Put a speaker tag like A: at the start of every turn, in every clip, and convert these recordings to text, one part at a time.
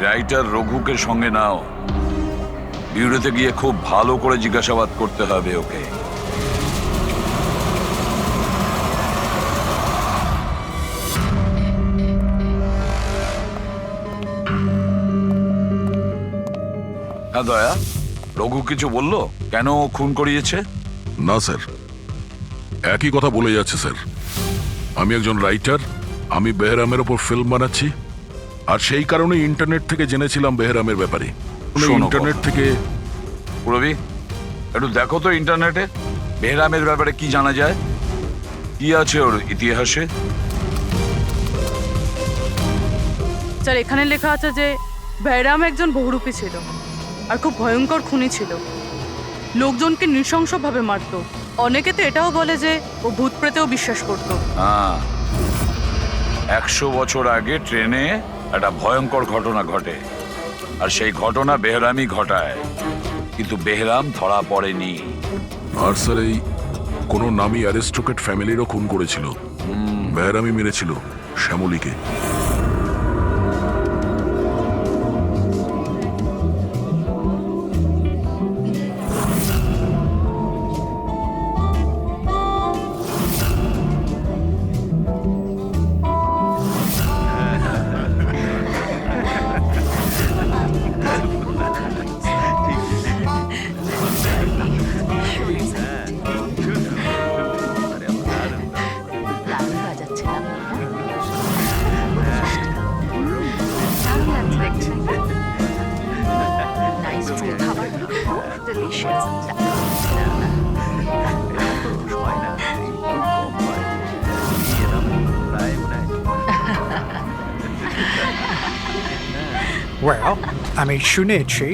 A: Writer রঘুকে সঙ্গে নাও। বিউরোতে গিয়ে খুব ভালো করে জিজ্ঞাসাবাদ করতে হবে ওকে। হ্যাঁ দয়া, রঘু কিছু বললো কেন ও খুন করিয়েছে?
B: না স্যার, একই কথা বলে যাচ্ছে স্যার। আমি একজন রাইটার, আমি বেহরামের ওপর ফিল্ম বানাচ্ছি, আর সেই কারণে ইন্টারনেট থেকে জেনেছিলাম বেহরামের ব্যাপারে।
A: শোনো
B: ইন্টারনেট থেকে
A: রবি, একটু দেখো তো ইন্টারনেটে বেহরামের ব্যাপারে কি জানা যায়, কি আছে ওর ইতিহাসে।
C: স্যার, এখানে লেখা আছে যে বেহরাম একজন বহুরূপী ছিল আর খুব ভয়ঙ্কর খুনি ছিল। লোকজনকে নৃশংসভাবে মারত। অনেকে তো এটাও বলে যে ও ভূত প্রেতেও বিশ্বাস করত।
A: হ্যাঁ, 100 বছর আগে ট্রেনে একটা ভয়ঙ্কর ঘটনা ঘটে, আর সেই ঘটনা বেহরামই ঘটায়, কিন্তু বেহরাম ধরা পড়েনি।
B: আর স্যার এই কোনো নামী অ্যারিস্টোক্রেট ফ্যামিলিরও খুন করেছিল। বেহরামই মেরেছিল শ্যামলীকে।
D: দারুণ বাজাচ্ছে না? দারুণ লাগছে দেখতে। Nice food, খাবার খুব delicious.
E: Well, আমি শুনেছি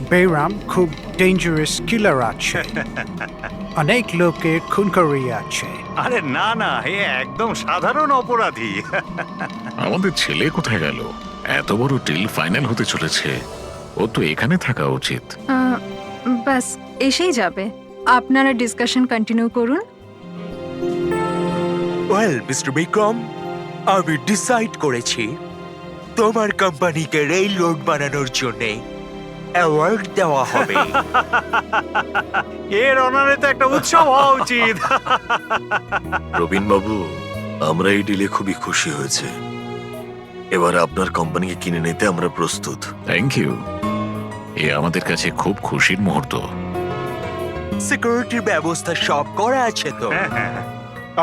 E: বেহরাম খুব ডেঞ্জারাস কিলার আছে, অনেক লোকের খুন করিয়াছে।
F: আরে না না, এ একদম সাধারণ অপরাধী।
G: আমাদের ছেলে কোথায় গেল? এত বড় ডিল ফাইনাল হতে চলেছে, ও তো এখানে থাকা উচিত।
H: ব্যাস এসেই যাবে। আপনারা ডিসকাশন কন্টিনিউ করুন।
I: ওয়েল মিস্টার বিক্রম, আমি ডিসাইড করেছি তোমার কোম্পানিকে রেল রোড বানানোর জন্য অ্যাওয়ার্ড দেওয়া হবে।
F: এর অনারে তো একটা উৎসব হওয়া উচিত।
J: রবিন বাবু, আমরা এই ডিলে খুবই খুশি হয়েছে। এবার আপনার কোম্পানিকে কিনে নিতে আমরা প্রস্তুত।
G: থ্যাংক ইউ, এ আমাদের কাছে খুব খুশির মুহূর্ত।
I: সিকিউরিটির ব্যবস্থা সব করা আছে তো?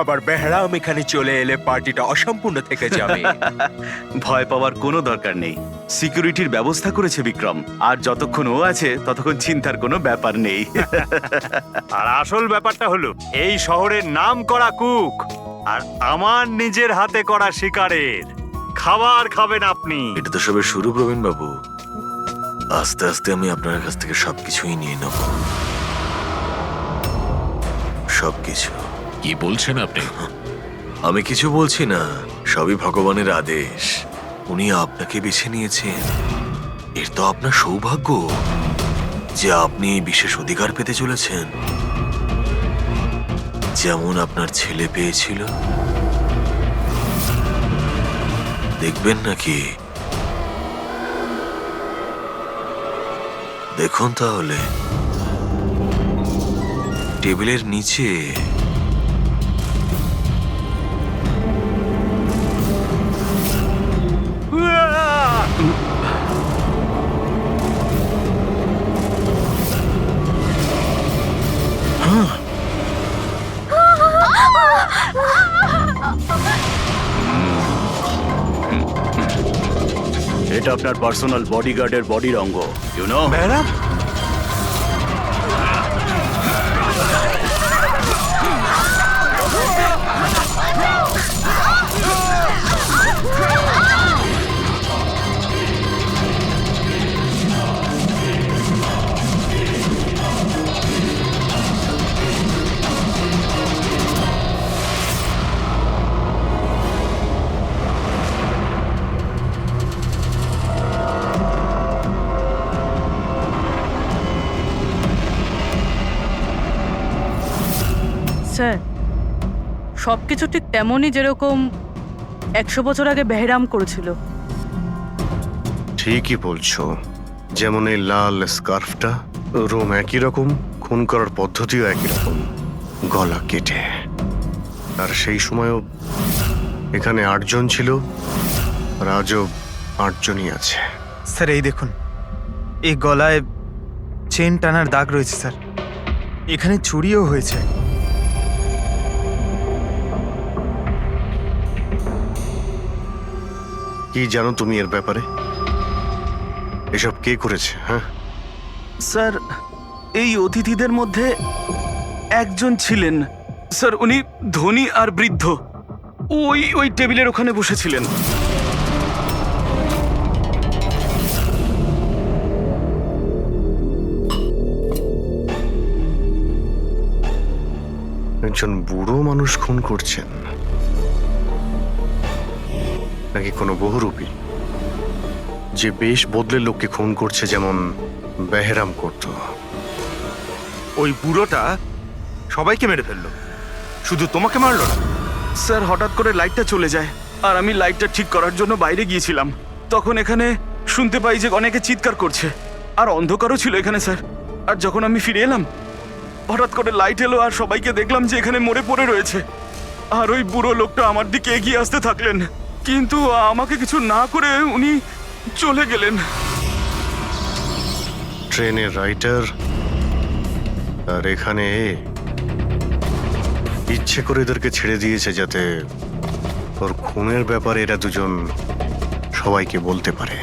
I: আবার বেহরাম এখানে চলে এলে পার্টিটা অসম্পূর্ণ থেকে যাবে।
F: ভয় পাওয়ার কোনো দরকার নেই, সিকিউরিটির ব্যবস্থা করেছে বিক্রম, আর যতক্ষণ ও আছে ততক্ষণ চিন্তার কোনো ব্যাপার নেই। আর আসল ব্যাপারটা হলো এই শহরের নাম করা কুক আর আমার নিজের হাতে করা শিকারের খাবার খাবেন আপনি।
J: এটা তো সবে শুরু প্রবীণ বাবু, আস্তে আস্তে আমি আপনার কাছ থেকে সবকিছুই নিয়ে নেব, সবকিছু।
G: কি বলছেন আপনি?
J: আমি কিছু বলছি না, সবই ভগবানের আদেশ। উনি আপনাকে বেছে নিয়েছেন, এর তো আপনার সৌভাগ্য যে আপনি এই বিশেষ অধিকার পেতে চলেছেন, যেমন আপনার ছেলে পেয়েছিল। দেখবেন নাকি? দেখুন তাহলে টেবিলের নিচে
F: এটা আপনার পার্সোনাল বডিগার্ডের বডির অঙ্গ, ইউ নো।
I: বেহরাম,
C: স্যার, সবকিছু ঠিক তেমনই যেরকম 100 বছর আগে বেহরাম করেছিল।
K: ঠিকই বলছো, যেমন এই লাল স্কার্ফটা, রুম একই রকম, খুন করার পদ্ধতিও একই রকম, গলা কেটে। আর সেই সময়ও এখানে 8 জন ছিল, আর আজও 8 জনই আছে।
L: স্যার এই দেখুন, এই গলায় চেন টানার দাগ রয়েছে স্যার, এখানে চুরিও হয়েছে।
K: কি জানো তুমি এর ব্যাপারে? এসব কে করেছে? হ্যাঁ,
F: স্যার এই অতিথিদের মধ্যে একজন ছিলেন স্যার, উনি ধনী আর বৃদ্ধ, ওই টেবিলের ওখানে বসেছিলেন।
K: একজন বুড়ো মানুষ খুন করছেন, নাকি কোনো বহুরূপী যে বেশ বদলে লোককে খুন করছে, যেমন বেহরাম করত?
L: ওই বুড়োটা সবাইকে মেরে ফেললো, শুধু তোমাকে মারলো না।
F: স্যার হঠাৎ করে লাইটটা চলে যায়, আর আমি লাইটটা ঠিক করার জন্য বাইরে গিয়েছিলাম। তখন এখানে শুনতে পাই যে অনেকে চিৎকার করছে, আর অন্ধকারও ছিল এখানে স্যার। আর যখন আমি ফিরে এলাম, হঠাৎ করে লাইট এলো আর সবাইকে দেখলাম যে এখানে মরে পড়ে রয়েছে। আর ওই বুড়ো লোকটা আমার দিকে এগিয়ে আসতে থাকলেন, কিন্তু আমাকে কিছু না করে উনি চলে গেলেন।
K: ট্রেনের রাইটার আর এখানে ইচ্ছে করে এদেরকে ছেড়ে দিয়েছে যাতে ওর খুনের ব্যাপারে এরা দুজন সবাইকে বলতে পারে।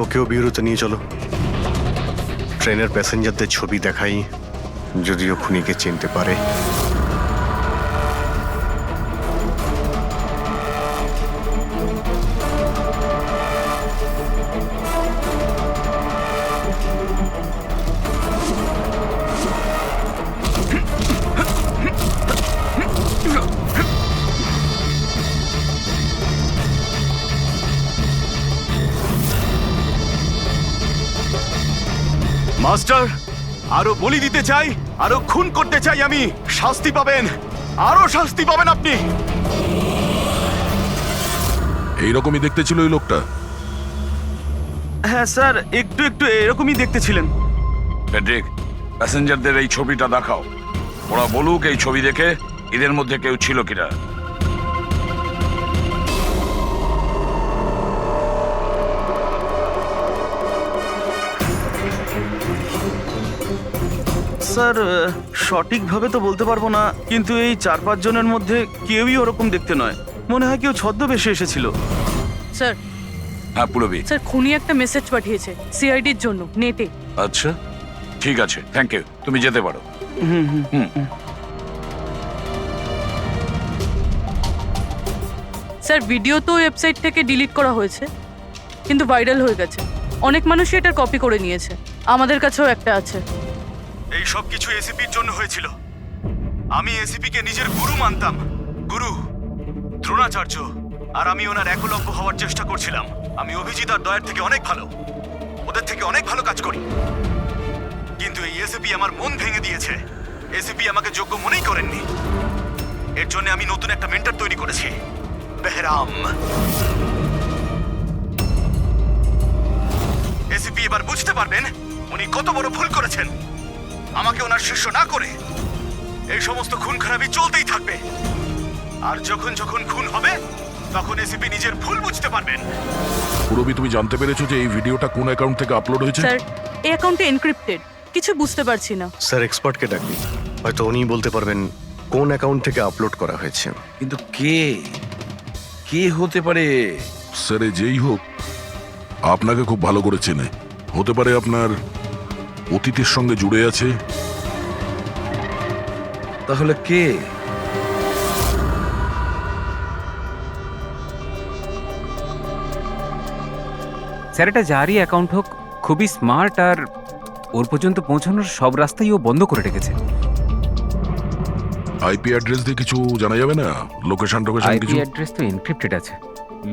K: ওকেও বিরতি নিয়ে চলো, ট্রেনের প্যাসেঞ্জারদের ছবি দেখাই, যদিও খুনিকে চিনতে পারে।
F: মাস্টার, আরো বলি দিতে চাই, আরো খুন করতে চাই আমি। শাস্তি পাবেন, আরো শাস্তি পাবেন আপনি।
B: এইরকমই দেখতে ছিল ওই লোকটা?
F: হ্যাঁ স্যার, একটু একটু এরকমই দেখতে ছিলেন।
A: ফেডরিক, প্যাসেঞ্জারদের এই ছবিটা দেখাও, ওরা বলুক এই ছবি দেখে এদের মধ্যে কেউ ছিল কিনা।
F: স্যার সঠিকভাবে তো বলতে পারবো না, কিন্তু এই 4-5 জনের মধ্যে কেউই ওরকম দেখতে নয়। মনে হয় কেউ ছদ্মবেশে এসেছিল।
C: স্যার,
A: হ্যাঁ পুরবি।
C: স্যার খুনি একটা মেসেজ পাঠিয়েছে সিআইডির জন্য নেটে।
A: আচ্ছা ঠিক আছে, থ্যাংক ইউ, তুমি যেতে পারো।
C: স্যার ভিডিও তো ওয়েবসাইট থেকে ডিলিট করা হয়েছে, কিন্তু ভাইরাল হয়ে গেছে। অনেক মানুষই এটার কপি করে নিয়েছে, আমাদের কাছেও একটা আছে।
F: এই সব কিছু এসিপির জন্য হয়েছিল। আমি এসিপি কে নিজের গুরু মানতাম, গুরু দ্রোণাচার্য, আর আমি ওনার একলব্য হওয়ার চেষ্টা করছিলাম। আমি অভিজিৎ আর দয়ার থেকে অনেক ভালো, ওদের থেকে অনেক ভালো কাজ করি, কিন্তু এই এসিপি আমার মন ভেঙে দিয়েছে। এসিপি আমাকে যোগ্য মনেই করেননি। এর জন্য আমি নতুন একটা মেন্টর তৈরি করেছি, বেহরাম। এসিপি এবার বুঝতে পারবেন উনি কত বড় ভুল করেছেন। আমাকে ওনার শিষ্য না করে এই সমস্ত খুন খারাপি চলতেই থাকবে, আর যখন যখন খুন হবে তখন এসিপি নিজের ভুল বুঝতে পারবেন।
B: পুরবি, তুমি জানতে পেরেছো যে এই ভিডিওটা কোন অ্যাকাউন্ট থেকে আপলোড হয়েছে?
C: স্যার এই অ্যাকাউন্টে এনক্রিপ্টেড, কিছু বুঝতে পারছি না।
K: স্যার এক্সপার্টকে ডাকবি, হয়তো উনিই বলতে পারবেন কোন অ্যাকাউন্ট থেকে আপলোড করা হয়েছে।
A: কিন্তু কে কে হতে পারে?
B: স্যার যেই হোক আপনাকে খুব ভালো করে চেনে, হতে পারে আপনার অতীতের সঙ্গে জুড়ে আছে।
A: তাহলে কে?
M: স্যার এটা যারই অ্যাকাউন্ট হোক, খুবই স্মার্ট, আর ওর পর্যন্ত পৌঁছানোর সব রাস্তাই ও বন্ধ করে রেখেছে।
B: আইপি অ্যাড্রেস দিয়ে কিছু জানা যাবে না? লোকেশন টোকেশন
M: আইপি
B: কিছু?
M: অ্যাড্রেস তো এনক্রিপ্টেড আছে,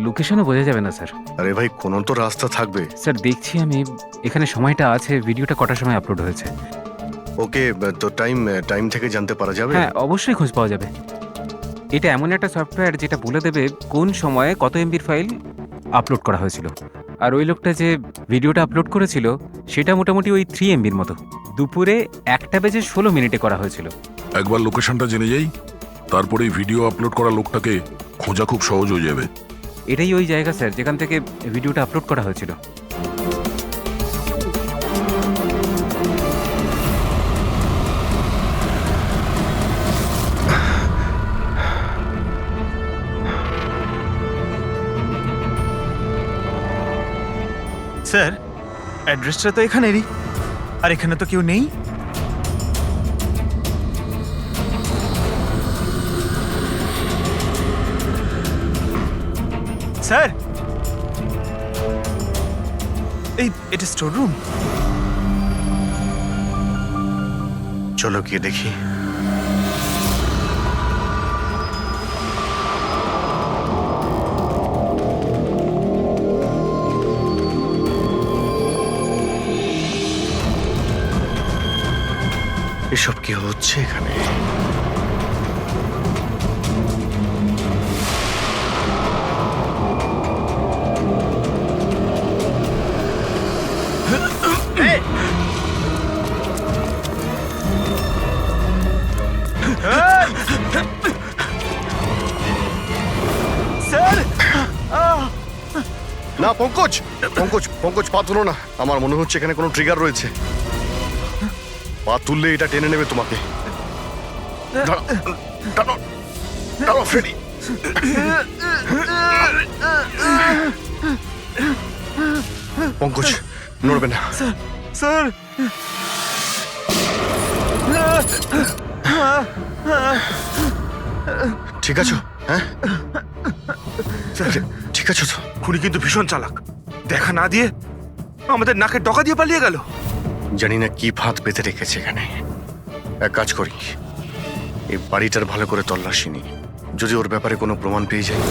M: লোকেশনও বোঝা যাবে না স্যার।
K: আরে ভাই, কোনো তো রাস্তা থাকবে।
M: স্যার দেখছি আমি, এখানে সময়টা আছে, ভিডিওটা কটার সময় আপলোড হয়েছে।
K: ওকে, তো টাইম থেকে জানতে পারা যাবে?
M: হ্যাঁ অবশ্যই খোঁজ পাওয়া যাবে। এটা এমন একটা সফটওয়্যার যেটা বলে দেবে কোন সময়ে কত এমবির ফাইল আপলোড করা হয়েছিল। আর ওই লোকটা যে ভিডিওটা আপলোড করেছিল সেটা মোটামুটি ওই 3 MB মতো দুপুরে 1:16 করা হয়েছিল।
B: একবার লোকেশনটা জেনে যাই, তারপরে ভিডিও আপলোড করা লোকটাকে খোঁজা খুব সহজ হয়ে যাবে।
M: এটাই ওই জায়গা স্যার যেখান থেকে ভিডিওটা আপলোড করা হয়েছিল।
L: স্যার অ্যাড্রেসটা তো এখানেরই, আর এখানে তো কেউ নেই। স্যার এটা স্টোর রুম।
K: চলো গিয়ে দেখি। এসব কি হচ্ছে এখানে?
L: স্যার
K: না পঙ্কজ, পঙ্কজ পঙ্কজ পা তুলো না। আমার মনে হচ্ছে এখানে কোনো ট্রিগার রয়েছে। পা তুললে এটা টেনে নেবে তোমাকে। দাঁড়াও, দাঁড়াও, দাঁড়াও ফ্রেডি। পঙ্কজ নড়বে না।
L: স্যার
K: ঠিক আছো? হ্যাঁ ঠিক আছো তো?
L: খুনি কিন্তু ভীষণ চালাক, দেখা না দিয়ে আমাদের নাকের ডকা দিয়ে পালিয়ে গেল।
K: জানি না কি ফাঁদ পেতে রেখেছে এখানে। এক কাজ করি, এই বাড়িটার ভালো করে তল্লাশি নি, যদি ওর ব্যাপারে কোনো প্রমাণ পেয়ে যাই।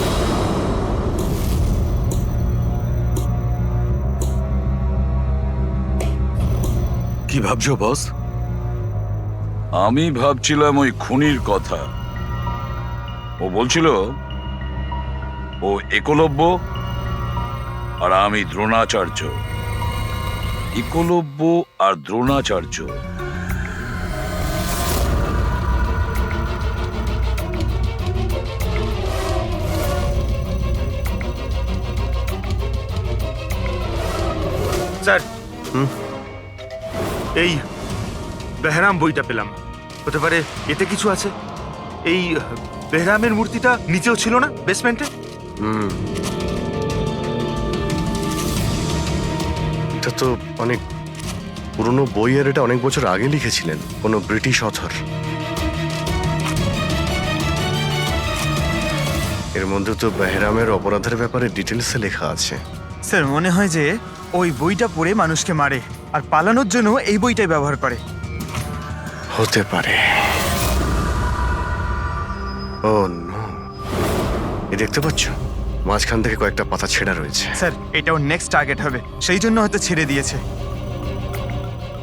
A: কি ভাবছো বস? আমি ভাবছিলাম ওই খুনির কথা। ও বলছিল ও একলব্য আর আমি দ্রোণাচার্য। একলব্য আর দ্রোণাচার্য।
L: স্যার এই বেহরাম বইটা পেলাম, হতে পারে এতে কিছু আছে। এই বেহরামের মূর্তিটা নিচেও ছিল না বেসমেন্টে?
K: এটা তো অনেক পুরনো বই, আর এটা অনেক বছর আগে লিখেছিলেন কোনো ব্রিটিশ অথর। এর মধ্যে তো বেহরামের অপরাধের ব্যাপারে ডিটেলসে লেখা আছে।
L: স্যার মনে হয় যে ওই বইটা পড়ে মানুষকে মারে আর পালানোর জন্য এই বইটাই ব্যবহার করে।
K: হতে পারে। ও নো, এ দেখতে পাচ্ছ মাঝখান থেকে কয়েকটা পাতা ছেঁড়া রয়েছে।
L: স্যার এটাও নেক্সট টার্গেট হবে, সেই জন্য হয়তো ছেড়ে দিয়েছে।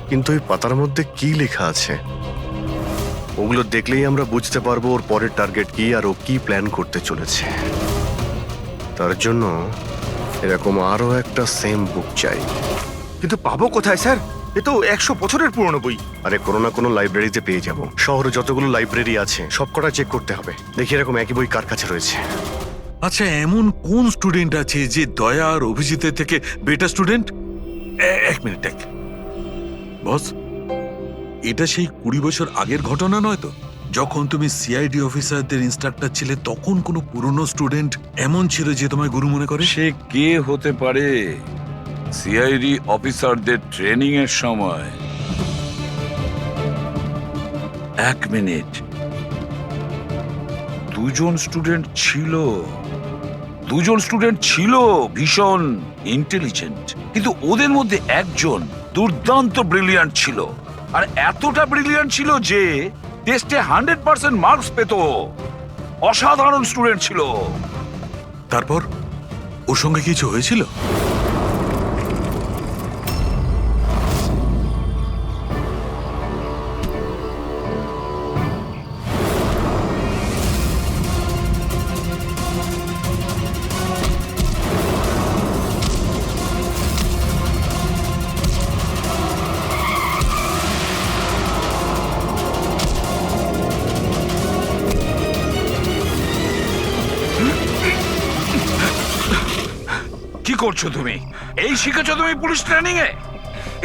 K: কিন্তু ওই পাতার মধ্যে কি লেখা আছে ওগুলো দেখলেই আমরা বুঝতে পারবো ওর পরের টার্গেট কি আর ও কি প্ল্যান করতে চলেছে। তার জন্য এরকম আরো একটা সেম বুক চাই।
L: কিন্তু পাবো কোথায় স্যার? এ তো 100 বছরের পুরনো বই।
K: আরে কোনো না কোনো লাইব্রেরিতে পেয়ে যাব। শহরে যতগুলো লাইব্রেরি আছে সবকটা চেক করতে হবে, দেখি এরকম একই বই কার কাছে রয়েছে।
N: আচ্ছা, এমন কোন স্টুডেন্ট আছে যে দয়া আর অভিজিতের থেকে বেটার স্টুডেন্ট? এক মিনিট, বস, এটা সেই 20 বছর আগের ঘটনা নয় তো? যখন তুমি সিআইডি অফিসারদের ইনস্ট্রাক্টর ছিলে তখন কোনো পুরনো স্টুডেন্ট এমন ছিল যে তোমায় গুরু মনে করে?
A: সে কে হতে পারে? সিআইডি অফিসারদের ট্রেনিং এর সময়। এক মিনিট, দুজন স্টুডেন্ট ছিল ভীষণ ইন্টেলিজেন্ট, কিন্তু ওদের মধ্যে একজন দুর্দান্ত ব্রিলিয়ান্ট ছিল, আর এতটা ব্রিলিয়ান্ট ছিল যে টেস্টে 100% মার্কস পেত। অসাধারণ স্টুডেন্ট ছিল।
N: তারপর ওর সঙ্গে কিছু হয়েছিল?
A: করছো তুমি? এই শিখেছো তুমি পুলিশ ট্রেনিং এ?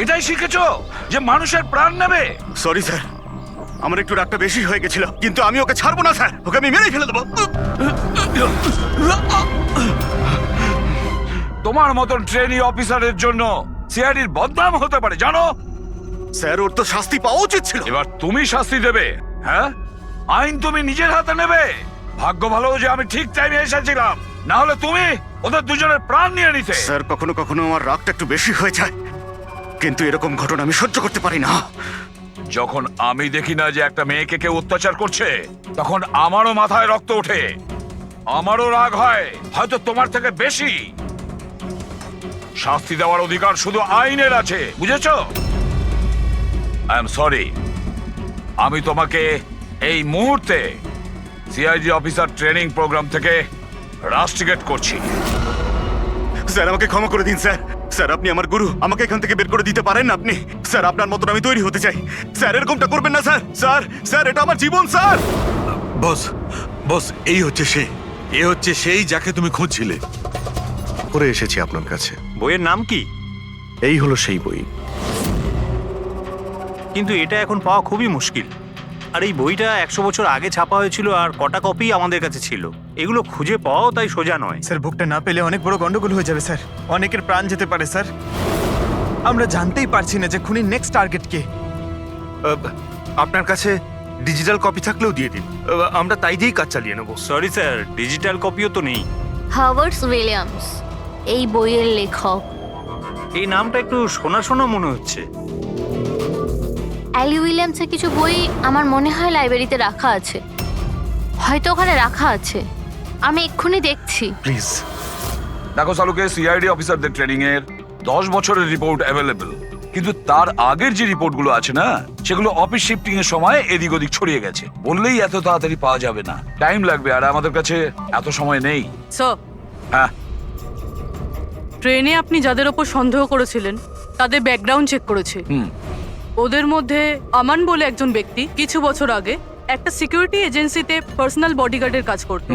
A: এটাই শিখেছো যে মানুষের প্রাণ নেবে?
F: সরি স্যার, আমার একটু রাগটা বেশি হয়ে গেছিল, কিন্তু আমি ওকে ছাড়বো না স্যার, ওকে আমি মেরেই ফেলে দেবো।
A: তোমার মতন ট্রেনি অফিসারের জন্য সিআইডির বদনাম হতে পারে, জানো?
F: স্যার, ওর তো শাস্তি পাওয়া উচিত ছিল।
A: এবার তুমি শাস্তি দেবে। হ্যাঁ, আইন তুমি নিজের হাতে নেবে। ভাগ্য ভালো যে আমি ঠিক টাইমে এসেছিলাম, না হলে তুমি ওদের দুজনের প্রাণ নিয়ে নিতে।
F: স্যার, কখনো কখনো আমার রাগটা একটু বেশি হয়ে যায়, কিন্তু এরকম ঘটনা আমি সহ্য করতে পারি না।
A: যখন আমি দেখি না যে একটা মেয়েকে কেউ অত্যাচার করছে, তখন আমারও মাথায় রক্ত ওঠে, আমারও রাগ হয়, হয়তো তোমার থেকে বেশি। শাস্তি দেওয়ার অধিকার শুধু আইনের আছে, বুঝেছো? আই এম সরি, আমি তোমাকে এই মুহূর্তে সিআইডি অফিসার ট্রেনিং প্রোগ্রাম থেকে রাস্টিকেট করছি।
F: স্যার, আমাকে ক্ষমা করে দিন স্যার। স্যার, আপনি আমার গুরু, আমাকে এখান থেকে বের করে দিতে পারেন না আপনি? স্যার, আপনার মতন আমি তৈরি হতে চাই। স্যার, এরকমটা করবেন না স্যার। স্যার, স্যার, এটা আমার জীবন স্যার।
N: বস, বস, এই হচ্ছে সে, এ হচ্ছে সেই যাকে তুমি খুঁজছিলে।
K: পরে এসেছি আপনার কাছে।
F: বইয়ের নাম কি?
K: এই হলো সেই বই।
F: কিন্তু এটা এখন পাওয়া খুবই মুশকিল। আর এই বইটা 100 বছর আগে ছাপা হয়েছিল, আর কটা কপি আমাদের কাছে ছিল। এগুলো খুঁজে পাওয়াও তাই সোজা নয়।
O: স্যার, বুকটা না পেলে অনেক বড় গন্ডগোল হয়ে যাবে স্যার। অনেকের প্রাণ যেতে পারে স্যার। আমরা জানতেই পারছি না যে খুনির নেক্সট টার্গেট কে।
L: আপনার কাছে ডিজিটাল কপি থাকলেও দিয়ে দিন, আমরা তাই দিয়েই কাজ চালিয়ে নেব।
F: সরি স্যার, ডিজিটাল কপিও তো নেই।
P: হাওয়ার্ড উইলিয়ামস এই বইয়ের লেখক।
F: এই নামটা একটু শোনা শোনা মনে হচ্ছে।
P: অ্যালি উইলিয়ামসের কিছু বই আমার মনে হয় লাইব্রেরিতে রাখা আছে, হয়তো ওখানে রাখা আছে। আমি এক্ষুনি দেখছি।
K: প্লিজ
A: দেখো সালুকে, সিআইডি অফিসারদের ট্রেনিং এর 10 বছরের রিপোর্ট অ্যাভেলেবল, কিন্তু তার আগের যে রিপোর্টগুলো আছে না, সেগুলো অফিস শিফটিং এর সময় এদিক ওদিক ছড়িয়ে গেছে। বললেই এত তাড়াতাড়ি পাওয়া যাবে না, টাইম লাগবে, আর আমাদের কাছে এত সময় নেই। হ্যাঁ,
C: ট্রেনে আপনি যাদের ওপর সন্দেহ করেছিলেন তাদের ব্যাকগ্রাউন্ড চেক করেছে। ওদের মধ্যে আমান বলে একজন ব্যক্তি কিছু বছর আগে একটা সিকিউরিটি এজেন্সিতে পার্সোনাল বডিগার্ডের কাজ করত।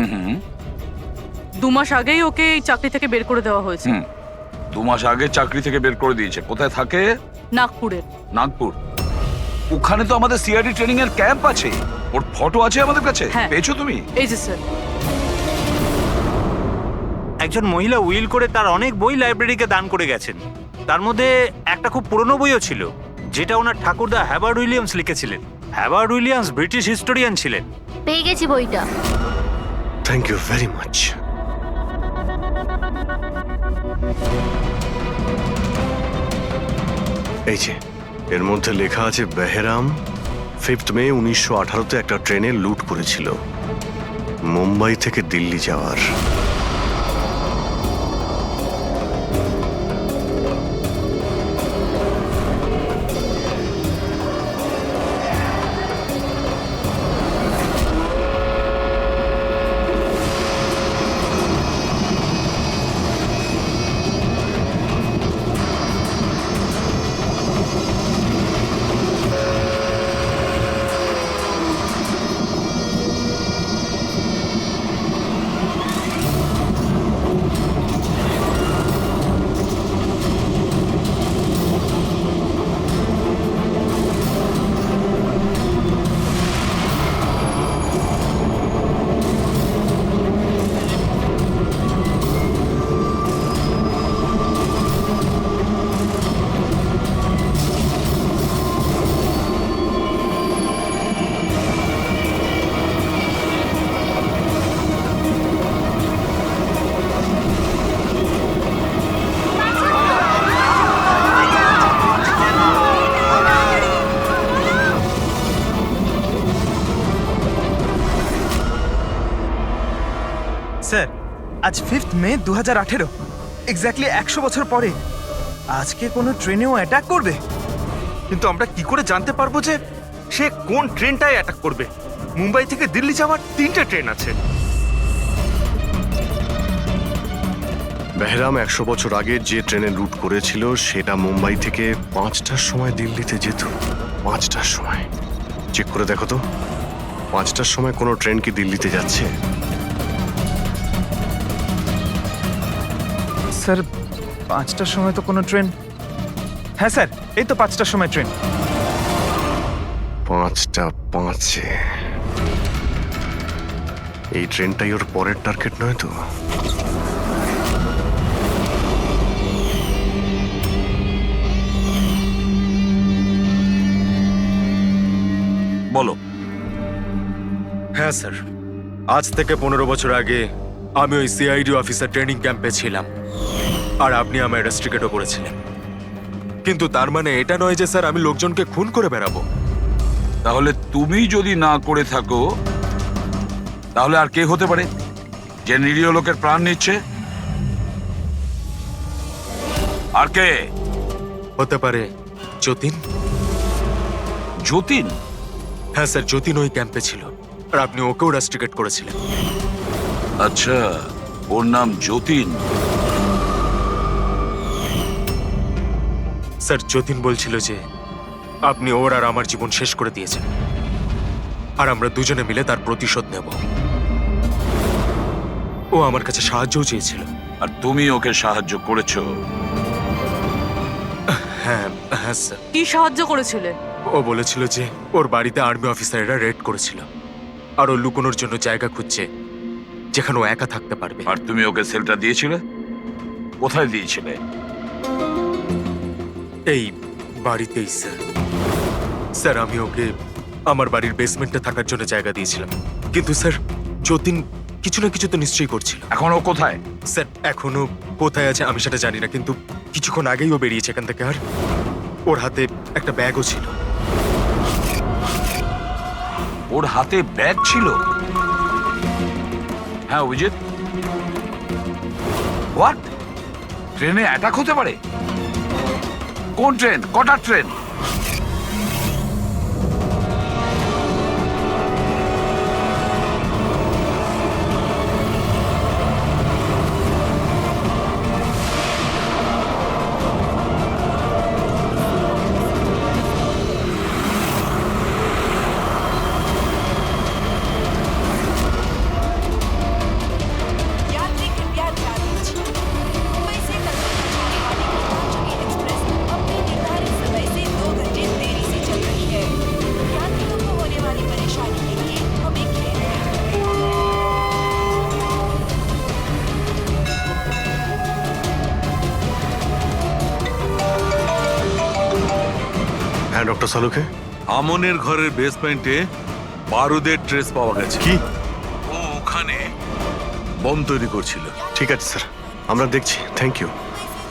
C: 2 মাস আগেই ওকে এই চাকরি থেকে বের করে দেওয়া হয়েছে।
A: 2 মাস আগে চাকরি থেকে বের করে দিয়েছে। কোথায় থাকে?
C: নাগপুরে।
A: নাগপুর? ওখানে তো আমাদের সিআইডি ট্রেনিং এর ক্যাম্প আছে, ওর ফটো আছে আমাদের কাছে। পেয়েছো তুমি?
C: এই যে স্যার।
F: একজন মহিলা উইল করে তার অনেক বই লাইব্রেরিকে দান করে গেছেন। তার মধ্যে একটা খুব পুরনো বইও ছিল, যেটা ওনার ঠাকুরদা হ্যাওয়ার্ড উইলিয়ামস লিখেছিলেন। হ্যাওয়ার্ড উইলিয়ামস ব্রিটিশ হিস্টোরিয়ান ছিলেন।
P: পেয়ে গেছি বইটা।
K: Thank you very much. এই যে, এর মধ্যে লেখা আছে বেহরাম 5 মে 1918-তে একটা ট্রেনে লুট করেছিল মুম্বাই থেকে দিল্লি যাওয়ার।
O: স্যার, আজ 5 মে 2018, এক্স্যাক্টলি 100 বছর পরে আজকে কোনো ট্রেনেও অ্যাটাক করবে।
L: কিন্তু আমরা কি করে জানতে পারবো যে সে কোন ট্রেনটায় অ্যাটাক করবে? মুম্বাই থেকে দিল্লি যাওয়ার 3টে ট্রেন আছে।
K: বেহরাম 100 বছর আগে যে ট্রেনে লুট করেছিল সেটা মুম্বাই থেকে 5টার সময় দিল্লিতে যেত। 5টার সময়? চেক করে দেখো তো, 5টার সময় কোনো ট্রেন কি দিল্লিতে যাচ্ছে?
O: স্যার, 5টার সময় তো কোনো ট্রেন। হ্যাঁ স্যার, এই তো 5টার সময় ট্রেন।
K: 5:05 এই ট্রেনটাই ওর পরের টার্গেট নয় তো?
A: বলো।
I: হ্যাঁ স্যার, আজ থেকে 15 বছর আগে আমি ওই সিআইডি অফিসার ট্রেনিং ক্যাম্পে ছিলাম, আর আপনি আমায় রেস্ট্রিকেটও করেছিলেন। কিন্তু তার মানে এটা নয় যে স্যার আমি লোকজনকে খুন করে বেড়াবো।
A: তাহলে তুমি যদি না করে থাকো, তাহলে আর কে হতে পারে যে নিরীহ লোকের প্রাণ নিচ্ছে? আর কে
I: হতে পারে? যতীন।
A: যতীন?
I: হ্যাঁ স্যার, যতীন ওই ক্যাম্পে ছিল, আর আপনি ওকেও রেস্ট্রিকেট করেছিলেন।
A: আচ্ছা, ওর নাম যতীন।
I: স্যার, যতীন বলছিল যে আপনি ওর আর আমার জীবন শেষ করে দিয়েছেন, আর আমরা দুজনে মিলে তার প্রতিশোধ নেব। ও আমার কাছে সাহায্যও চেয়েছিল।
A: আর তুমি ওকে সাহায্য করেছো?
I: হ্যাঁ হ্যাঁ স্যার।
C: কি সাহায্য করেছিলে?
I: ও বলেছিল যে ওর বাড়িতে আর্মি অফিসাররা রেড করেছিল, আর ও লুকোনোর জন্য জায়গা খুঁজছে যেখানে ও একা থাকতে পারবে।
A: আর তুমি ওকে সেলটা দিয়েছিলে? কোথায় দিয়েছিলে?
I: এই বাড়িতেই স্যার। স্যার, আমি ওকে আমার বাড়ির বেসমেন্টে থাকার জন্য জায়গা দিয়েছিলাম, কিন্তু স্যার যতীন কিছু না কিছু তো নিশ্চয়ই করছিল।
A: এখন ও কোথায়?
I: স্যার, এখনো কোথায় আছে আমি সেটা জানি না, কিন্তু কিছুক্ষণ আগেই ও বেরিয়েছে এখান থেকে, আর ওর হাতে একটা ব্যাগও ছিল।
A: ওর হাতে ব্যাগ ছিল? হ্যাঁ অভিজিৎ, হোয়াট? ট্রেনে অ্যাটাক হতে পারে? কোন ট্রেন? কটার ট্রেন?
K: হ্যাঁ ডক্টর সালুকে।
N: আমনের ঘরের বেসমেন্টে বারুদের ট্রেস পাওয়া গেছে।
K: কি?
N: ও ওখানে বোম তৈরি করছিল।
K: ঠিক আছে স্যার, আমরা দেখছি। Thank you.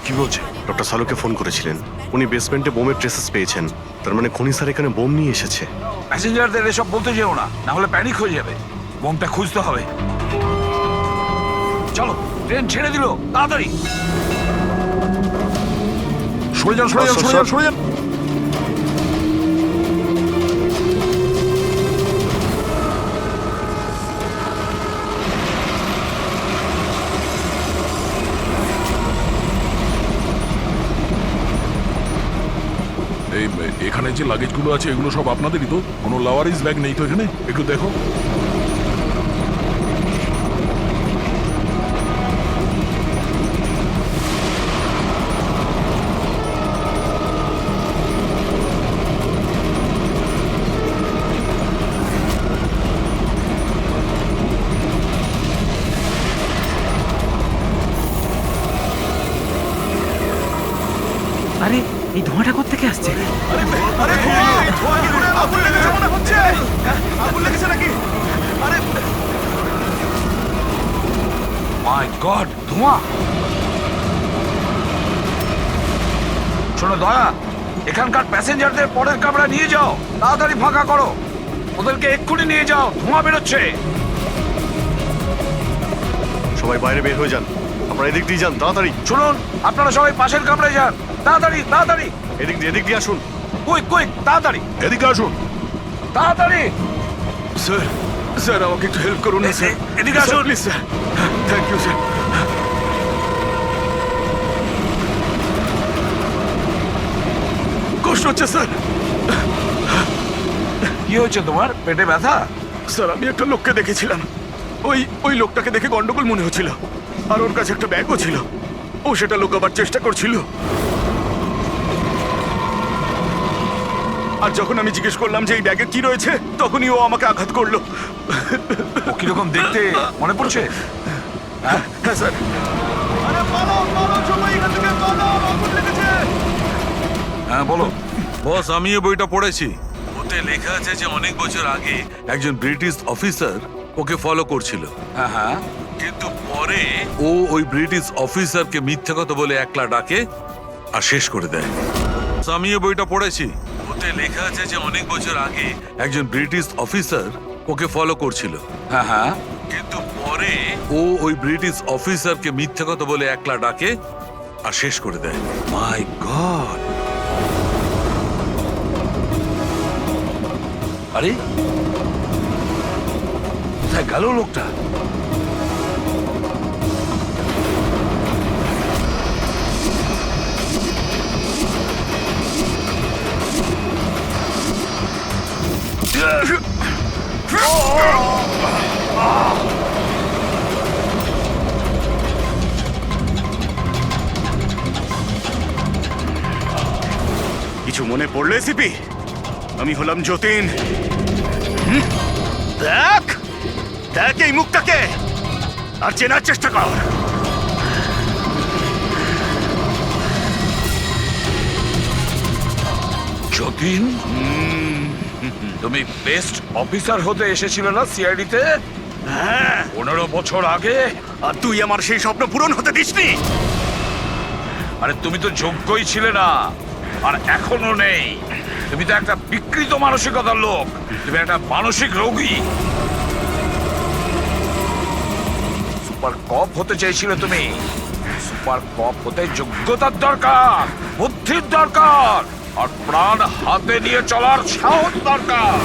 K: কি বলছে? ডক্টর সালুকে ফোন করেছিলেন, উনি বেসমেন্টে বোমের ট্রেসেস পেয়েছেন। তার মানে খনি স্যার এখানে বোম নিয়ে এসেছে।
A: প্যাসেঞ্জারদের এসব বলতে যেও না, না হলে প্যানিক হয়ে যাবে। বোমটা খুঁজতে হবে। চলো, ট্রেন ছেড়ে দিল, তাড়াতাড়ি
B: সরে যান, সরে যান, সরে যান, সরে যান। এখানে যে লাগেজগুলো আছে এগুলো সব আপনাদেরই তো? কোনো লাওয়ারিজ ব্যাগ নেই তো এখানে? একটু দেখো।
M: আরে এই ধোঁয়াটা কোত্থেকে আসছে?
A: মাই গড, ধোঁয়া! শোনো দয়া, এখানকার প্যাসেঞ্জারদের পরের কামরা নিয়ে যাও, তাড়াতাড়ি ফাঁকা করো। ওদেরকে এক্ষুনি নিয়ে যাও, ধোঁয়া বেরোচ্ছে।
K: সবাই বাইরে বের হয়ে যান, আপনারা এদিক দিয়ে যান, তাড়াতাড়ি।
A: শুনুন, আপনারা সবাই পাশের কামরায় যান, তাড়াতাড়ি তাড়াতাড়ি।
K: এদিক দিয়ে আসুন।
A: কুইক কুইক, তাড়াতাড়ি
B: এদিকে আসুন।
A: তাড়াতাড়ি।
I: স্যার, স্যার আমাকে একটু হেল্প করুন না স্যার।
A: এদিকে আসুন
I: please sir. Thank you sir. কষ্ট হচ্ছে স্যার।
A: কি হয়েছে তোমার? পেটে ব্যথা?
I: স্যার, আমি একটা লোককে দেখেছিলাম। ওই লোকটাকে দেখে গন্ডগোল মনে হচ্ছিল, আর ওর কাছে একটা ব্যাগও ছিল। ও
F: ও সেটা লুকাবার চেষ্টা করছিল। আর যখন আমি জিজ্ঞেস করলাম যে এই ব্যাগে কি রয়েছে, তখনই ও আমাকে আঘাত করলো।
A: ও কিরকম দেখতে মনে পড়ছে?
F: হ্যাঁ স্যার।
A: হ্যাঁ বলো।
N: বস, আমি এই বইটা পড়েছি। ওতে লেখা আছে যে অনেক বছর আগে একজন ব্রিটিশ অফিসার ওকে ফলো করছিল।
A: হ্যাঁ হ্যাঁ।
N: কিন্তু পরে ও ওই ব্রিটিশ অফিসারকে মিথ্যা কথা বলে একলা ডাকে আর শেষ করে দেয়। আমি এই বইটা পড়েছি। ওতে লেখা আছে যে অনেক বছর আগে একজন ব্রিটিশ অফিসার ওকে ফলো করছিল।
A: হ্যাঁ হ্যাঁ।
N: কিন্তু পরে ও ওই ব্রিটিশ অফিসারকে মিথ্যা কথা বলে একলা ডাকে আর শেষ করে দেয়।
A: মাই গড! আরে কোথায় গেল লোকটা?
F: কিছু মনে পড়লো এসিপি? আমি হলাম যতীন। দেখ দেখ এই মুখটাকে, আর চেনার চেষ্টা কর।
A: যতীন, তুমি বেস্ট অফিসার হতে এসেছিলে না সিআইডি তে?
F: হ্যাঁ,
A: 15 বছর আগে।
F: আর তুই আমার সেই স্বপ্ন পূরণ হতে দিসনি।
A: আরে তুমি তো যোগ্যই ছিলে না, আর এখনো নেই। তুমি তো একটা বিকৃত মানসিকতার লোক। তুমি একটা মানসিক রোগী। সুপার কপ হতে চেয়েছিলে তুমি। সুপার কপ হতে যোগ্যতার দরকার, বুদ্ধির দরকার, আর প্রাণ হাতে নিয়ে চলার সাহস দরকার।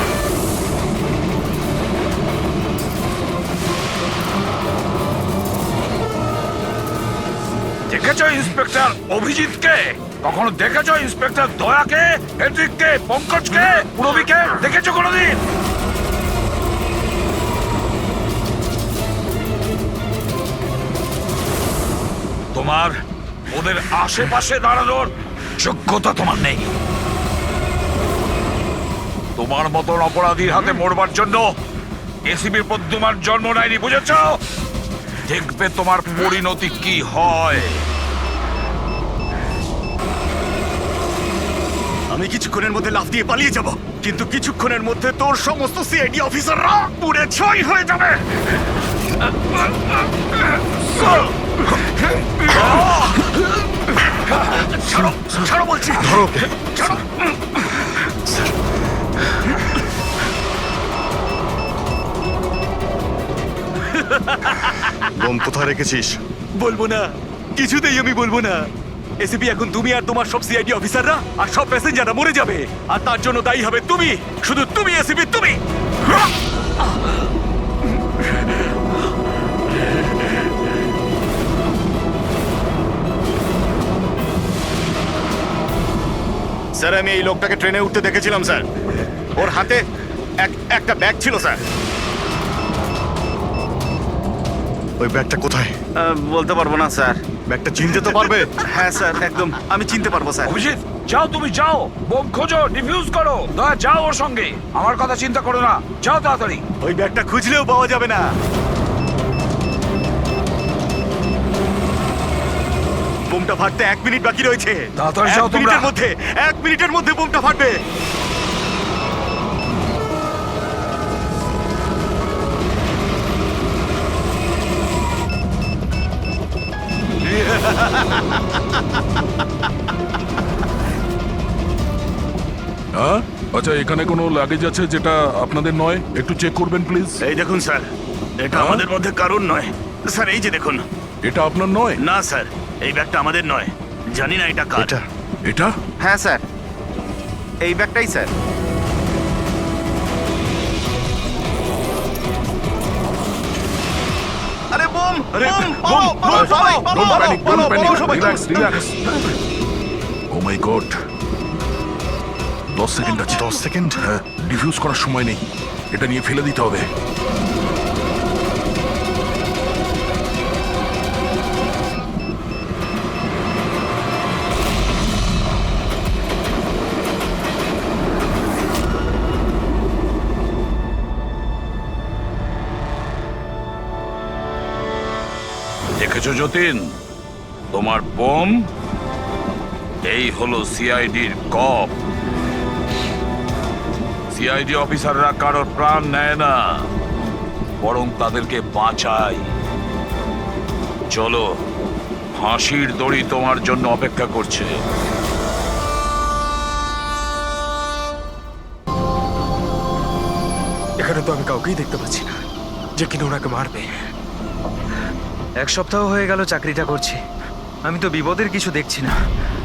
A: দেখেছো ইন্সপেক্টর অভিজিৎকে? কখনো দেখেছো ইন্সপেক্টর দয়াকে, হেড্রিককে, পঙ্কজকে, পুরবীকে? দেখেছো কোনোদিন? তোমার ওদের আশেপাশে দাঁড়ানোর যোগ্যতা তোমার নেই। তোমার মতন অপরাধীর হাতে মরবার জন্য এসিবি পদ্মমার জন্ম নেয়নি, বুঝেছো? দেখবে তোমার পরিণতি কি হয়।
F: আমি কিছুক্ষণের মধ্যে লাফ দিয়ে পালিয়ে যাব, কিন্তু কিছুক্ষণের মধ্যে তোর সমস্ত সিআইডি অফিসাররা পুড়ে ছাই হয়ে যাবে। ছাড়ো, ছাড়ো বলছি।
K: ধরো।
F: ছাড়ো।
K: বোম কোথায় রেখেছিস?
F: বলবো না, কিছুতেই আমি বলবো না। এসিপি, এখন তুমি আর তোমার সব সিআইডি অফিসাররা আর সব প্যাসেঞ্জাররা মরে যাবে, আর তার জন্য দায়ী হবে তুমি, শুধু তুমি এসিপি, তুমি। স্যার, আমি এই লোকটাকে ট্রেনে উঠতে দেখেছিলাম স্যার। ওর হাতে একটা ব্যাগ ছিল স্যার।
K: ওই ব্যাগটা কোথায়?
F: বলতে পারবো না স্যার।
K: ব্যাগটা চিনতে তো পারবে?
F: হ্যাঁ স্যার, একদম আমি চিনতে পারবো স্যার।
A: অভিজিৎ, যাও, তুমি যাও, বোম খোঁজো, ডিফিউজ করো। দয়া, যাও ওর সঙ্গে। আমার কথা চিন্তা করো না, যাও তাড়াতাড়ি।
F: ওই ব্যাগটা খুঁজলেও পাওয়া যাবে না। বোমটা ফাটতে 1 মিনিট বাকি রয়েছে।
A: তাড়াতাড়ি যাও তোমরা।
F: 1 মিনিটের মধ্যে বোমটা ফাটবে।
B: হ্যাঁ, আচ্ছা, এখানে কোনো লাগেজ আছে যেটা আপনাদের নয়? একটু চেক করবেন প্লিজ।
F: এই দেখুন স্যার, এটা
B: হ্যাঁ?
F: আমাদের মধ্যে কারণ নয় স্যার। এই যে দেখুন।
B: এটা আপনার নয়?
F: না স্যার, এই ব্যাগটা আমাদের নয়। জানি না এটা কার।
B: এটা?
O: হ্যাঁ স্যার, এই ব্যাগটাই স্যার।
F: আরে বোম!
B: আরে
F: বোম!
B: বোম!
F: পালাও, পালাও,
B: Don't
F: পালাও,
B: panic,
F: পালাও,
B: don't panic.
F: পালাও সবাই।
B: Relax, relax. Oh my God. 10 second আছে।
K: 10 সেকেন্ড?
B: হ্যাঁ, ডিফিউজ করার সময় নেই। এটা নিয়ে ফেলে দিতে হবে।
A: দেখেছো যতীন, তোমার বোম এই হলো সিআইডির কপ। সিআইডি অফিসাররা কারোর প্রাণ নেয় না, বরং তাদেরকে বাঁচায়। চলো, ফাঁসির দড়ি তোমার জন্য অপেক্ষা করছে।
I: এখানে তো আমি কাউকেই দেখতে পাচ্ছি না যে কিনা ওনাকে মারবে।
O: এক সপ্তাহ হয়ে গেল চাকরিটা করছি, আমি তো বিপদের কিছু দেখছি না।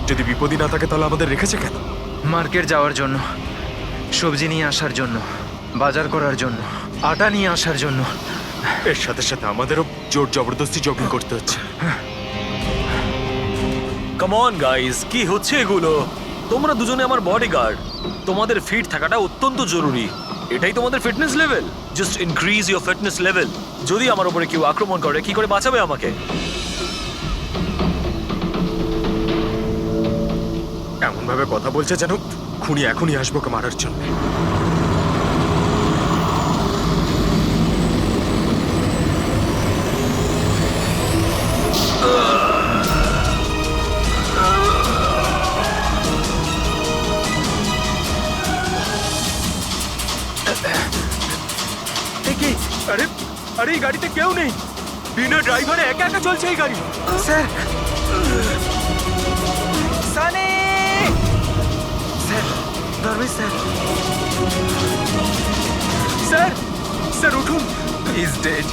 I: যদি বিপদই না থাকে তাহলে আমাদের রেখেছে কেন?
O: মার্কেট যাওয়ার জন্য, সবজি নিয়ে আসার জন্য, বাজার করার জন্য, আটা নিয়ে আসার জন্য।
I: এর সাথে সাথে আমাদেরও জোর জবরদস্তি জগিং করতে হচ্ছে।
J: কাম অন গাইস, কি হচ্ছে এগুলো? তোমরা দুজনে আমার বডিগার্ড, তোমাদের ফিট থাকাটা অত্যন্ত জরুরি। এটাই তোমাদের fitness level? Just increase your fitness level. যদি আমার উপরে কেউ আক্রমণ করে, কি করে বাঁচাবে আমাকে?
I: এমন ভাবে কথা বলছে যেন খুনি এখনই আসবো ওকে মারার জন্য।
O: কি? আরে আরে এই গাড়িতে কেউ নেই, বিনা ড্রাইভারে একা একা চলছে এই গাড়ি। Sir, Sunny sir, Dharmesh sir, sir, sir উঠুন, ইজ ডেড।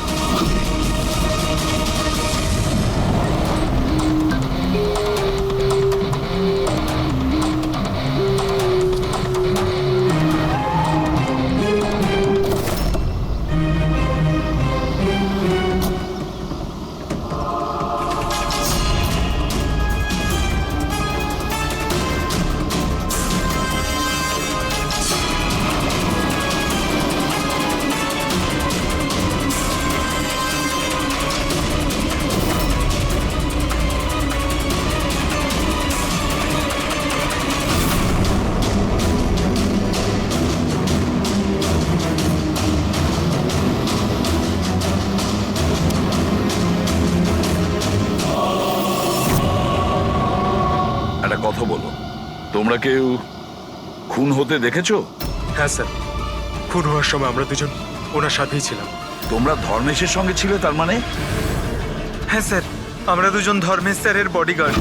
A: একটা কথা বলো, তোমরা কেউ খুন হতে দেখেছো?
I: হ্যাঁ স্যার, খুন হওয়ার সময় আমরা দুজন ওনার সাথেই ছিলাম।
A: তোমরা ধর্মেশের সঙ্গে ছিলে তার মানে?
O: হ্যাঁ স্যার, আমরা দুজন ধর্মেশ স্যারের বডিগার্ড।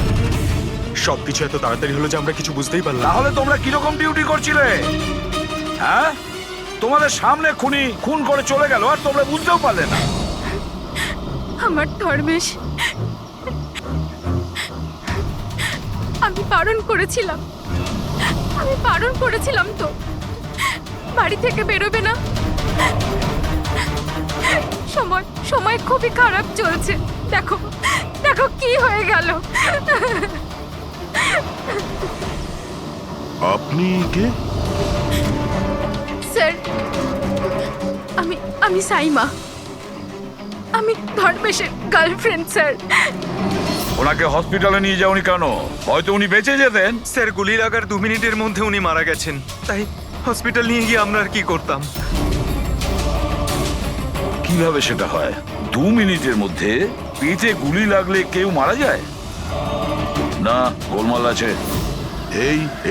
I: সবকিছু এত তাড়াতাড়ি হলো যে আমরা কিছু বুঝতেই পারলাম।
A: তাহলে তোমরা কিরকম ডিউটি করছিলে? হ্যাঁ, তোমাদের সামনে খুনি খুন করে চলে গেল আর তোমরা বুঝতেও পারলে না।
H: আমার ধর্মেশ, আমি বারণ করেছিলাম, তো বাড়ি থেকে বেরোবে না। সময় খুবই খারাপ চলছে, দেখো দেখো কি হয়ে গেল।
B: আপনি কে?
H: স্যার, আমি সাইমা, আমি ধর্মেশের গার্লফ্রেন্ড স্যার।
A: ওনাকে হসপিটালে নিয়ে যাওনি কেন? হয়তো উনি বেঁচে যেতেন।
O: স্যার, গুলি লাগার 2 মিনিটের মধ্যে উনি মারা গেছেন, তাই হসপিটাল নিয়ে গিয়ে আমরা আর কি করতাম।
A: কিভাবে সেটা হয়? 2 মিনিটের মধ্যে পেটে গুলি লাগলে কেউ মারা যায়? না, গোলমাল আছে।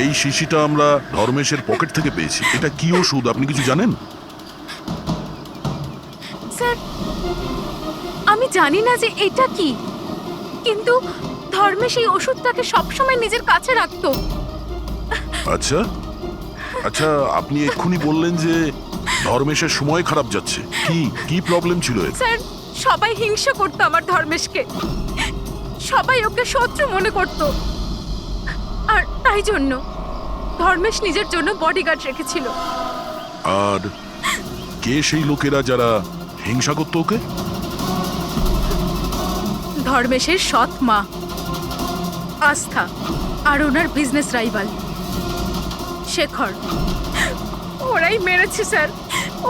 B: এই শিশিটা আমরা ধর্মেশের পকেট থেকে পেয়েছি। এটা কি ওষুধ আপনি কিছু জানেন?
H: স্যার, আমি জানি না যে এটা কি, কিন্তু ধর্মেশ এই ওষুধটাকে সবসময় নিজের কাছে রাখতো।
B: আচ্ছা আচ্ছা, আপনি এক্ষুনি বললেন যে ধর্মেশের সময় খারাপ যাচ্ছে। কি প্রবলেম ছিল এর?
H: স্যার, সবাই হিংসা করতো আমার ধর্মেশকে, সবাই ওকে শত্রু মনে করত, আর তাই জন্য ধর্মেশ নিজের জন্য বডিগার্ড রেখেছিল।
B: আর কে সেই লোকেরা যারা হিংসা করতো ওকে?
H: ধর্মেশের সৎ মা আস্থা আর ওনার বিজনেস রাইভাল শেখর। ওরাই মেরেছে স্যার,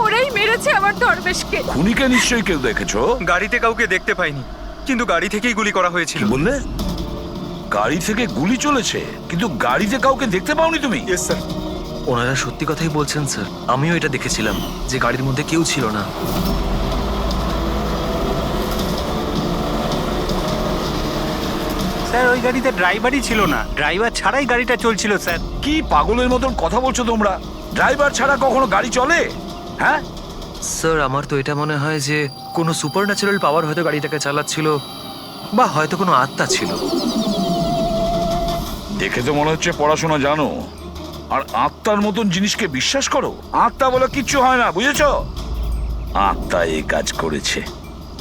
H: ওরাই মেরেছে আমার ধর্মেশকে।
A: খুনিকে নিশ্চয়ই কেউ দেখেছো?
O: গাড়িতে কাউকে দেখতে পাইনি, কিন্তু গাড়ি থেকেই গুলি করা হয়েছিল।
A: বললে গাড়ি থেকে গুলি চলেছে, কিন্তু গাড়িতে কাউকে দেখতে পাওনি তুমি?
I: Yes sir.
J: ওনারা সত্যি কথাই বলছেন স্যার, আমিও এটা দেখেছিলাম যে গাড়ির মধ্যে কেউ ছিল না।
Q: স্যার ওই গাড়িতে ড্রাইভারই ছিল না, ড্রাইভার ছাড়াই গাড়িটা চলছিল স্যার।
A: কি পাগলের মতন কথা বলছো তোমরা? ড্রাইভার ছাড়া কখনো গাড়ি চলে? হ্যাঁ
I: স্যার, আমার তো এটা মনে হয় যে কোনো সুপার ন্যাচারাল পাওয়ার হয়তো গাড়িটাকে চালাচ্ছিল, বা হয়তো কোনো আত্মা ছিল।
A: দেখে তো মনে হচ্ছে পড়াশোনা জানো, আর আত্মার মতন জিনিসকে বিশ্বাস করো? আত্মা বলে কিচ্ছু হয় না, বুঝেছো? আত্মা এই কাজ করেছে।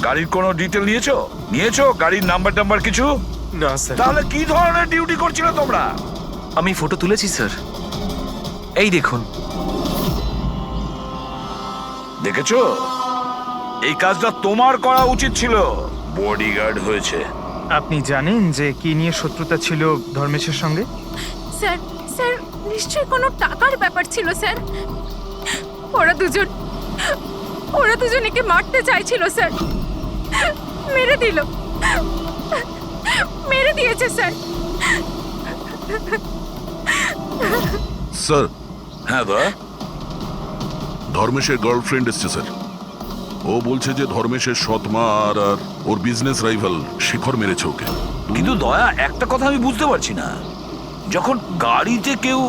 A: গাড়ির কোনো ডিটেল নিয়েছো? গাড়ির নাম্বার কিছু?
I: না স্যার।
A: তাহলে কি ধরনের ডিউটি করছিলে তোমরা?
I: আমি ফটো তুলেছি স্যার, এই দেখুন।
A: দেখেছো, এই কাজটা তোমার করা উচিত ছিল। বডিগার্ড হয়েছে।
O: আপনি জানেন যে কি নিয়ে শত্রুতা ছিল ধর্মেশের সঙ্গে?
H: স্যার স্যার নিশ্চয়ই কোনো টাকার ব্যাপার ছিল স্যার। ওরা দুজন একে মারতে চাইছিল স্যার। মেরে দিয়েছে স্যার।
B: স্যার।
A: হ্যাঁ দা,
B: ধর্মেশের গার্লফ্রেন্ড এসছে স্যার। ও বলছে যে ধর্মেশের সৎমা আর ওর বিজনেস রাইভাল শেখর মেরেছে ওকে।
A: কিন্তু দয়া, একটা কথা আমি বুঝতে পারছি না, যখন গাড়িতে কেউ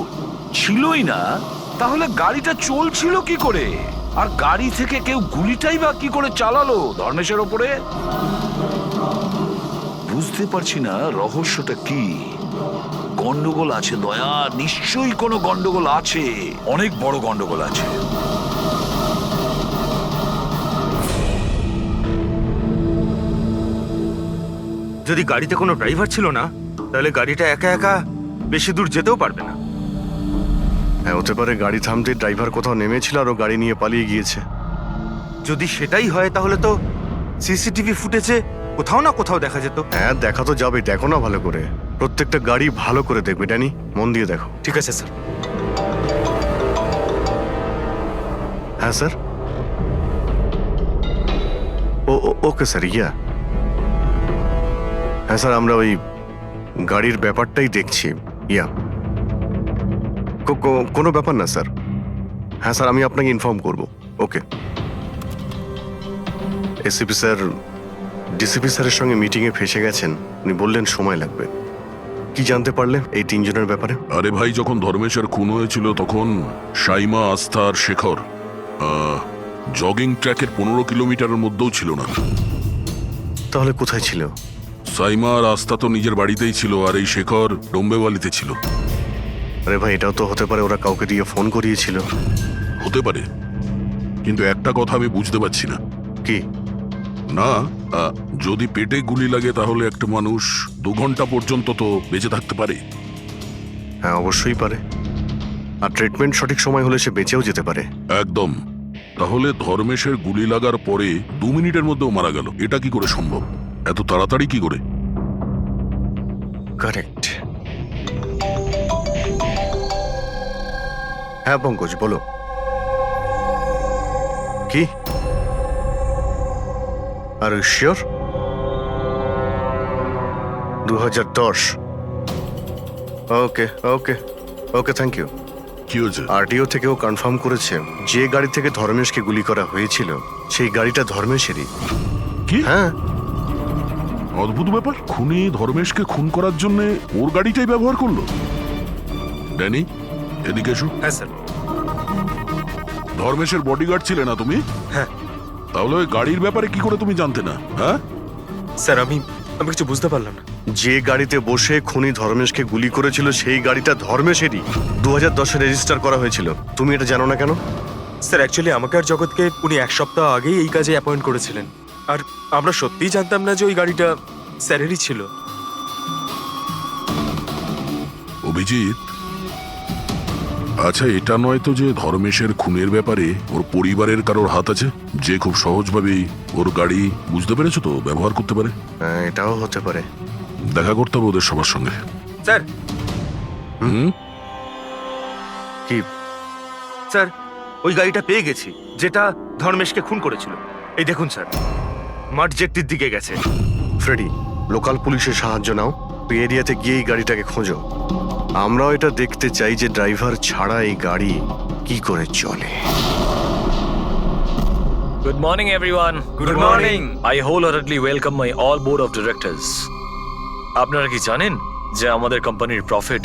A: ছিলই না তাহলে গাড়িটা চলছিল কি করে? আর গাড়ি থেকে কেউ গুলিটাই বা কি করে চালালো ধর্মেশের ওপরে? বুঝতে পারছি না রহস্যটা কি। গন্ডগোল আছে দয়া, নিশ্চয়ই কোনো গন্ডগোল আছে, অনেক বড় গন্ডগোল আছে।
L: যদি গাড়িতে কোনো ড্রাইভার ছিল না, তাহলে গাড়িটা একা একা বেশি দূর যেতেও পারবে না।
K: হ্যাঁ, হতে পারে গাড়ি থামতে ড্রাইভার কোথাও নেমেছিল আর ও গাড়ি নিয়ে পালিয়ে গিয়েছে।
L: যদি সেটাই হয় তাহলে তো সিসিটিভি ফুটেজে কোথাও না কোথাও দেখা যেত।
K: হ্যাঁ, দেখা তো যাবে, দেখো না ভালো করে। প্রত্যেকটা গাড়ি ভালো করে দেখবে, ড্যানি, মন দিয়ে দেখো।
L: ঠিক আছে স্যার।
K: হ্যাঁ স্যার। ওকে স্যার, হ্যাঁ স্যার, আমরা ওই গাড়ির ব্যাপারটাই দেখছি। কোনো ব্যাপার না স্যার। হ্যাঁ স্যার, আমি আপনাকে ইনফর্ম করব। ওকে। এসিপি স্যার ডিসিপি স্যারের সঙ্গে মিটিংয়ে ফেসে গেছেন, উনি বললেন সময় লাগবে। কি জানতে পারলে এই তিনজনের ব্যাপারে?
B: আরে ভাই, যখন ধর্মেশের খুন হয়েছিল তখন সাইমা, আস্থা আর শেখর জগিং ট্র্যাকের 15 কিলোমিটারের মধ্যেও ছিল না।
K: তাহলে কোথায় ছিল?
B: সাইমা আর আস্থা তো নিজের বাড়িতেই ছিল, আর এই শেখর ডোম্বেওয়ালিতে ছিল।
K: আরে ভাই, এটাও তো হতে পারে ওরা কাউকে দিয়ে ফোন করিয়েছিল।
B: হতে পারে, কিন্তু একটা কথা আমি বুঝতে পারছি না।
K: কি
B: না, যদি পেটে গুলি লাগে তাহলে একটা মানুষ 2 ঘন্টা পর্যন্ত তো বেঁচে থাকতে পারে।
K: হ্যাঁ, অবশ্যই পারে। আর ট্রিটমেন্ট সঠিক সময় হলে সে বেঁচেও যেতে পারে।
B: একদম। তাহলে ধর্মেশের গুলি লাগার পরে 2 মিনিটের মধ্যেও মারা গেল, এটা কি করে সম্ভব? এত তাড়াতাড়ি কি করে?
K: কারেক্ট। হ্যাঁ পঙ্কজ, বলো। কি? আর sure? 2010। Okay okay okay, thank you.
B: কি হয়েছে?
K: আরটিও থেকেও কনফার্ম করেছে যে গাড়ি থেকে ধর্মেশকে গুলি করা হয়েছিল সেই গাড়িটা ধর্মেশেরই।
B: কি?
K: হ্যাঁ।
B: অদ্ভুত ব্যাপার, খুনি ধর্মেশকে খুন করার জন্য ওর গাড়িটাই ব্যবহার করলো। ড্যানি, এদিকে এসো।
L: হ্যাঁ স্যার।
B: ধর্মেশের বডিগার্ড ছিলে না তুমি?
L: হ্যাঁ।
B: তাহলে ওই গাড়ির ব্যাপারে কি করে তুমি জানতে না? হ্যাঁ
I: স্যার, আমি কিছু বুঝতে পারলাম না।
K: যে গাড়িতে বসে খুনি ধর্মেশকে গুলি করেছিল সেই গাড়িটা ধর্মেশেরই, 2010-এ রেজিস্টার করা হয়েছিল। তুমি এটা জানো না কেন?
I: স্যার, অ্যাকচুয়ালি আমাকে আর জগৎকে উনি 1 সপ্তাহ আগেই এই কাজে অ্যাপয়েন্ট করেছিলেন, আর আমরা সত্যিই জানতাম না যে ওই গাড়িটা স্যারেরই ছিল।
B: অভিজিৎ, আচ্ছা এটা নয় তো যে ধর্মেশের খুনের ব্যাপারে ওর পরিবারের কারোর হাত আছে, যে খুব সহজভাবেই ওর গাড়ি, বুঝতে পেরেছো তো, ব্যবহার করতে পারে?
K: হ্যাঁ, এটাও হতে পারে।
B: দেখা করতে হবে ওদের সবার সঙ্গে।
L: স্যার।
K: কি?
L: স্যার, ওই গাড়িটা পেয়ে গেছি যেটা ধর্মেশকে খুন করেছিল। এই দেখুন স্যার, মাঠ জেটটির দিকে গেছে।
K: ফ্রেডি, লোকাল পুলিশের সাহায্য নাও, ওই এরিয়াতে গিয়ে এই গাড়িটাকে খোঁজো। আমরাও এটা দেখতে চাই যে ড্রাইভার ছাড়া এই গাড়ি কি করে চলে।
R: Good morning, everyone.
L: Good morning.
R: I wholeheartedly welcome my all board of directors.
J: আপনারা কি জানেন যে আমাদের কোম্পানির প্রফিট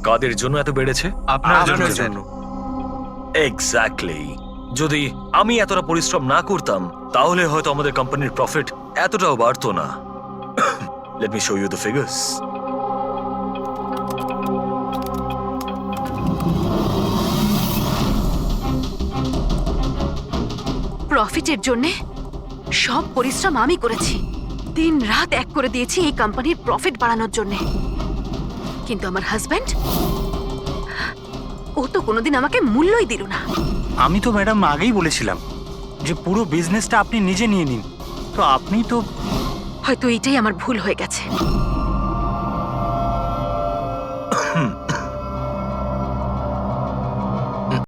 J: কাদের জন্য এত বেড়েছে?
Q: আপনার জন্য।
J: এক্স্যাক্টলি। যদি আমি এতটা পরিশ্রম না করতাম তাহলে হয়তো আমাদের কোম্পানির প্রফিট এতটাও বাড়তো না। Let me show you the figures.
D: প্রফিটের জন্য সব পরিশ্রম আমি করেছি, দিন রাত এক করে দিয়েছি এই কোম্পানির প্রফিট বাড়ানোর জন্য। কিন্তু আমার হাজব্যান্ড, ও তো কোনোদিন আমাকে মূল্যই দিল না।
Q: আমি তো ম্যাডাম আগেই বলেছিলাম যে পুরো বিজনেসটা আপনি নিজে নিয়ে নিন, তো আপনি তো
D: হয়তো এটাই আমার ভুল হয়ে গেছে।